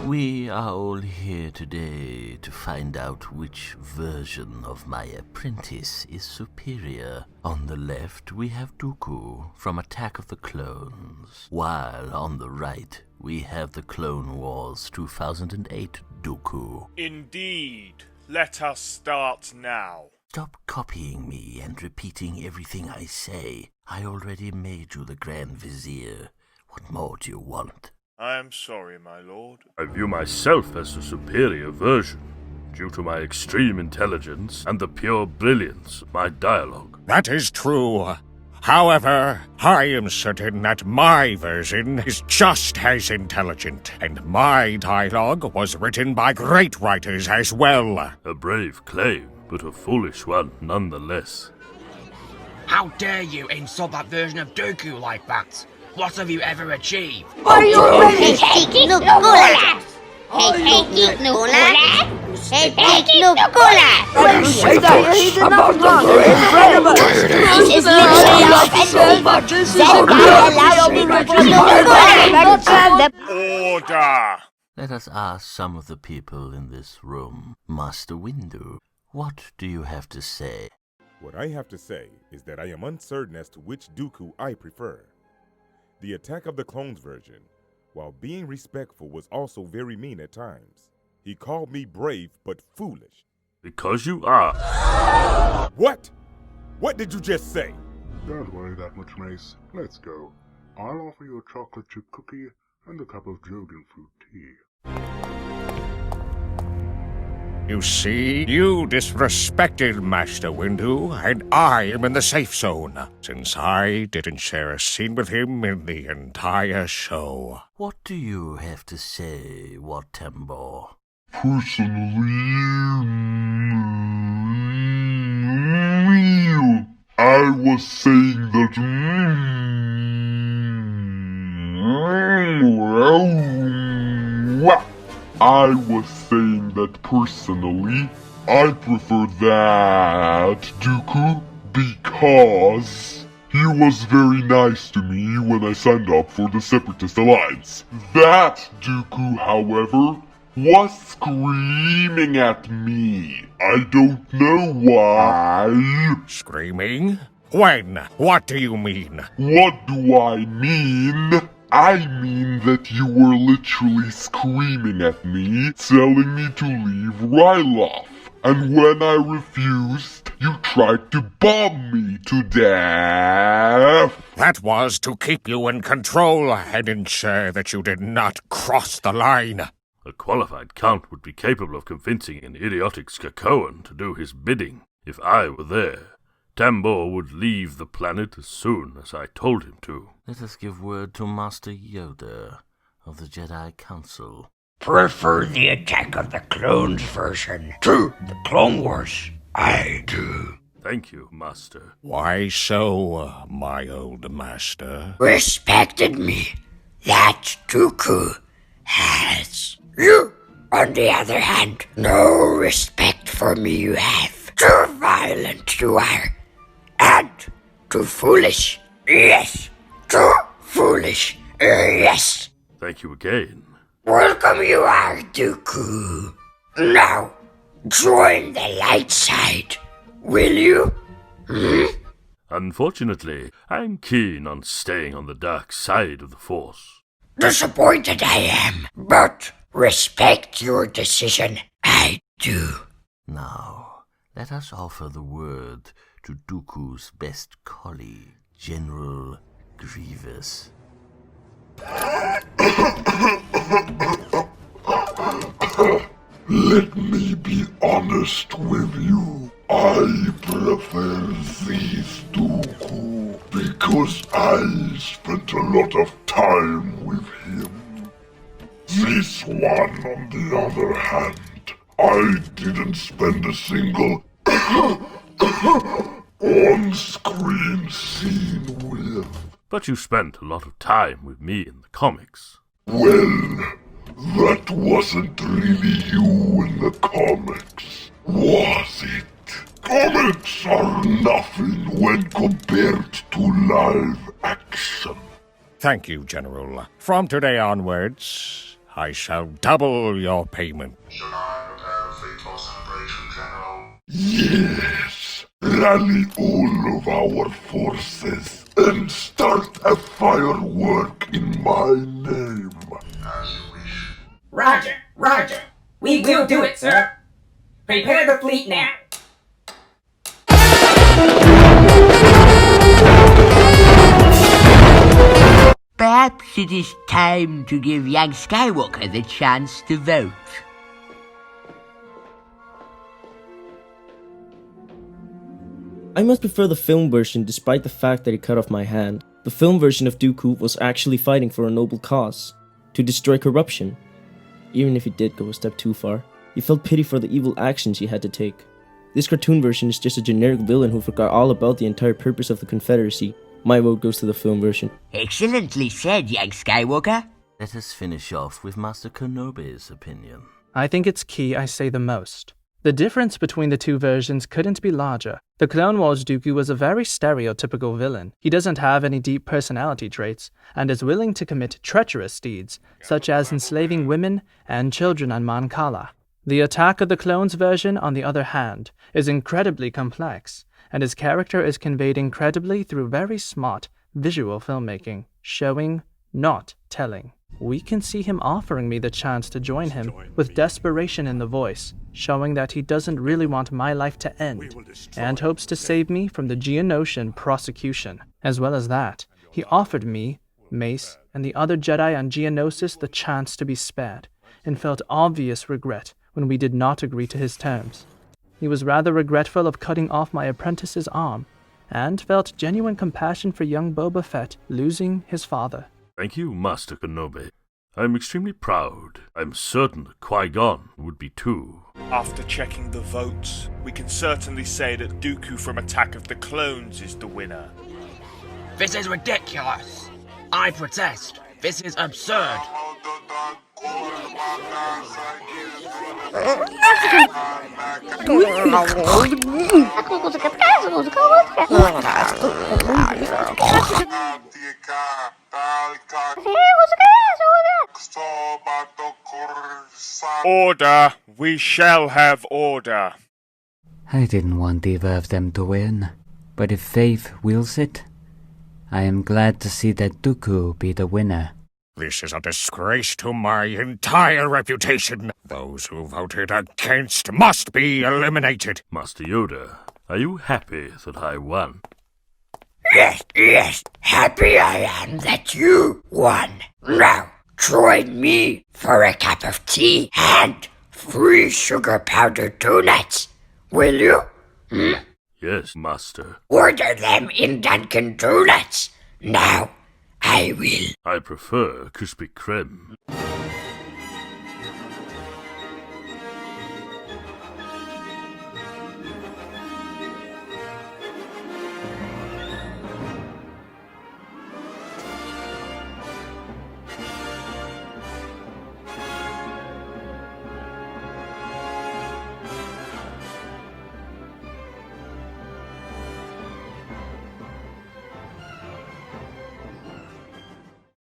We are all here today to find out which version of my apprentice is superior. On the left, we have Dooku from Attack of the Clones, while on the right, we have the Clone Wars 2008 Dooku. Indeed. Let us start now. Stop copying me and repeating everything I say. I already made you the Grand Vizier. What more do you want? I am sorry, my lord. I view myself as the superior version, due to my extreme intelligence and the pure brilliance of my dialogue. That is true. However, I am certain that my version is just as intelligent, and my dialogue was written by great writers as well. A brave claim, but a foolish one nonetheless. How dare you insult that version of Dooku like that? What have you ever achieved? Are you ready? Hey, Nukula! Hey, Nukula! Hey, Nukula! When you say that, he did not wrong. Incredible! This is literally offensive! Then allow me Order! Let us ask some of the people in this room. Master Windu, what do you have to say? What I have to say is that I am uncertain as to which Dooku I prefer. The Attack of the Clones version, while being respectful, was also very mean at times. He called me brave but foolish. Because you are. What? What did you just say? Don't worry that much, Mace. Let's go. I'll offer you a chocolate chip cookie and a cup of Jogan fruit tea. You see, you disrespected Master Windu, and I am in the safe zone, since I didn't share a scene with him in the entire show. What do you have to say, Wat Tambor? Personally, I was saying that I was saying that personally, I prefer that Dooku because he was very nice to me when I signed up for the Separatist Alliance. That Dooku, however, was screaming at me. I don't know why. Screaming? When? What do you mean? What do I mean? I mean that you were literally screaming at me, telling me to leave Ryloth. And when I refused, you tried to bomb me to death. That was to keep you in control and ensure that you did not cross the line. A qualified count would be capable of convincing an idiotic Skakoan to do his bidding. If I were there, Tambor would leave the planet as soon as I told him to. Let us give word to Master Yoda of the Jedi Council. Prefer the Attack of the Clones version to the Clone Wars. I do. Thank you, Master. Why so, my old master? Respected me. That Dooku has. You, on the other hand, no respect for me you have. Too violent you are. And too foolish. Yes. Too foolish. Yes. Thank you again. Welcome you are, Dooku. Now, join the light side, will you? Unfortunately, I'm keen on staying on the dark side of the Force. Disappointed I am, but respect your decision, I do. Now, let us offer the word to Dooku's best colleague, General Grievous. Let me be honest with you. I prefer this Dooku because I spent a lot of time with him. This one, on the other hand, I didn't spend a single on-screen scene with. But you spent a lot of time with me in the comics. Well, that wasn't really you in the comics, was it? Comics are nothing when compared to live action. Thank you, General. From today onwards, I shall double your payment. Yes! Rally all of our forces and start a firework in my name. Roger, roger. We will do it, sir. Prepare the fleet now. Perhaps it is time to give young Skywalker the chance to vote. I must prefer the film version despite the fact that he cut off my hand. The film version of Dooku was actually fighting for a noble cause, to destroy corruption. Even if he did go a step too far, you felt pity for the evil actions he had to take. This cartoon version is just a generic villain who forgot all about the entire purpose of the Confederacy. My vote goes to the film version. Excellently said, young Skywalker. Let us finish off with Master Kenobi's opinion. I think it's key I say the most. The difference between the two versions couldn't be larger. The Clone Wars Dooku was a very stereotypical villain. He doesn't have any deep personality traits, and is willing to commit treacherous deeds, such as enslaving women and children on Mon Cala. The Attack of the Clones version, on the other hand, is incredibly complex, and his character is conveyed incredibly through very smart visual filmmaking, showing, not telling. We can see him offering me the chance to join him with desperation in the voice, showing that he doesn't really want my life to end, and hopes to save me from the Geonosian prosecution. As well as that, he offered me, Mace, and the other Jedi on Geonosis the chance to be spared, and felt obvious regret when we did not agree to his terms. He was rather regretful of cutting off my apprentice's arm, and felt genuine compassion for young Boba Fett losing his father. Thank you, Master Kenobi. I'm extremely proud. I'm certain that Qui-Gon would be too. After checking the votes, we can certainly say that Dooku from Attack of the Clones is the winner. This is ridiculous. I protest. This is absurd. Order! We shall have order. I didn't want either of them to win, but if Faith wills it, I am glad to see that Dooku be the winner. This is a disgrace to my entire reputation. Those who voted against must be eliminated. Master Yoda, are you happy that I won? Yes, happy I am that you won. Now, join me for a cup of tea and free sugar powdered donuts, will you? Yes, Master. Order them in Dunkin' Donuts. Now, I will. I prefer Krispy Kreme.